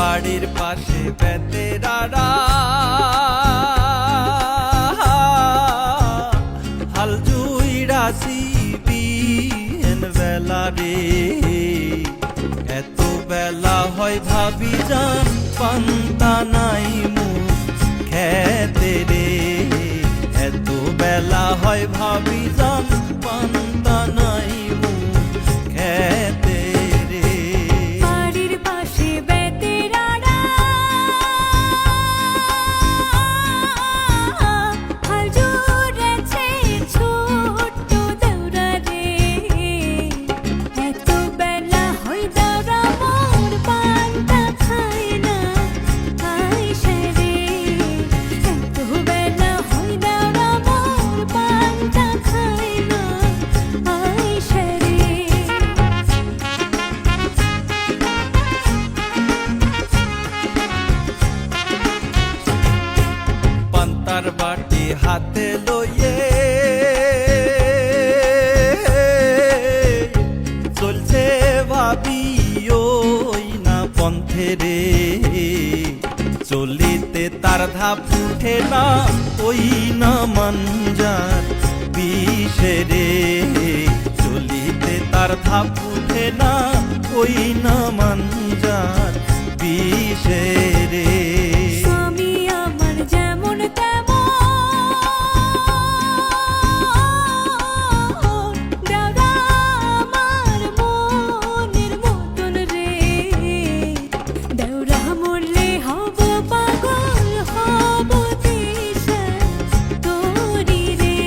বাড়ির পাশে বেতেরারা হাল জুইরাছি বিহেন বেলা রে। এত বেলা হয় ভাবি জান পান্তা নাই মুখ খেতে রে। এত বেলা হয় ভাবি জান পান্তা নাই মুখ খেতে রে। বাড়ির পাশে বেতেরারা হাল জুড়েছে ছোট্ট দেওরা রে। এত বেলা হয় দেওরা মোর পান্তা খায় না আইসা রে। এত বেলা হয় দেওরা মোর পান্তা খায় না আইসা রে। পান্তার বাটি হাতে লইয়ে চলছে ভাবি ওই না পন্থে রে। চলিতে তার ধাপ উঠে না ওই না মানজার বিষে রে। চলিতে তার ধাপ উঠে না ওই না মানজার বিষে রে। স্বামী আমার যেমন তেমন দেওরা আমার মনের মতন রে। দেওরা মরলে হব পাগল হব দিশা তোরি রে।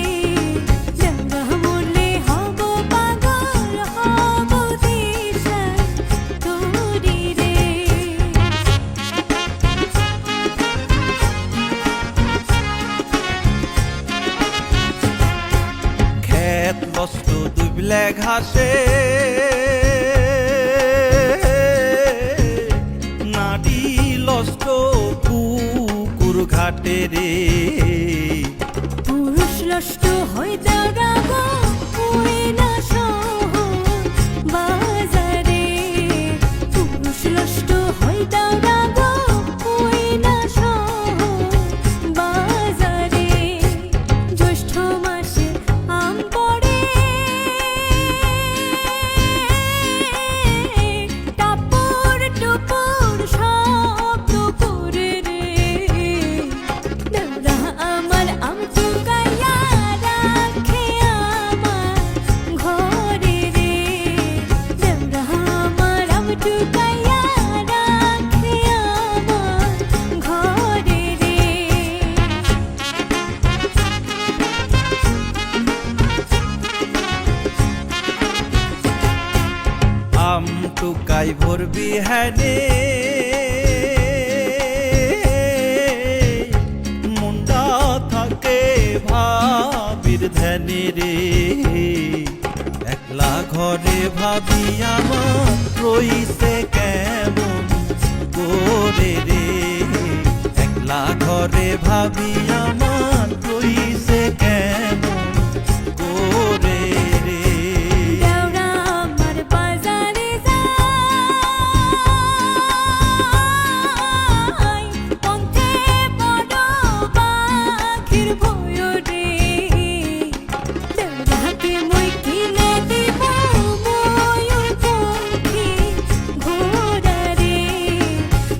দেওরা মরলে হব পাগল হব দিশা তোরি রে। ক্ষেত নষ্ট দুবলে ঘাসে নাড়ি লষ্ট পুকুর ঘাটে রে। পুরুষ লষ্ট হয় দেওরা গো ওই না শহর বাজারে। পুরুষ লষ্ট হয় দেওরা গো ওই না শহর বাজারে। জ্যৈষ্ঠ মাসে আম পড়ে টাপুর টুপুর শব্দ করে রে। দেওরা আমার আম চুকাইয়া রাখে আমার ঘরে রে। দেওরা আমার আম চুকাইয়া রাখে আমার ঘরে রে। আম টুকাই ভরবি হ্যানে মুন্ডা থাকে ভাবির ধ্যানে রে। একলা ঘরে ভাবি আমার রইছে কেমন করে রে। একলা ঘরে ভাবি আমার রইছে কেমন করে রে। দেওরা আমার বাজারে যায় পন্থে বড় পাখির ভয় রে। দেওরাকে মই কিনে দিব ময়ূর পঙ্খী ঘোড়া রে।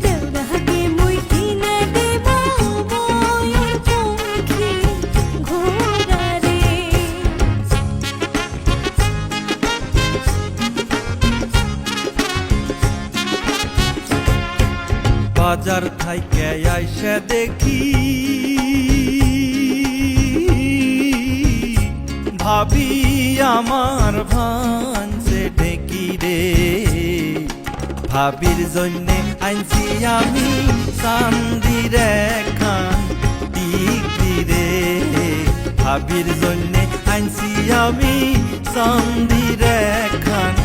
দেওরাকে মই কিনে দিব ময়ূর পঙ্খী ঘোড়া রে। বাজার থাইকে আইসা দেখি ভাবি আমার ভাঞ্জে ঢেকি রে। ভাবির জন্যে আনছি আমি চান্দির একখান টিকলি রে। ভাবির জন্যে আনছি আমি চান্দির একখান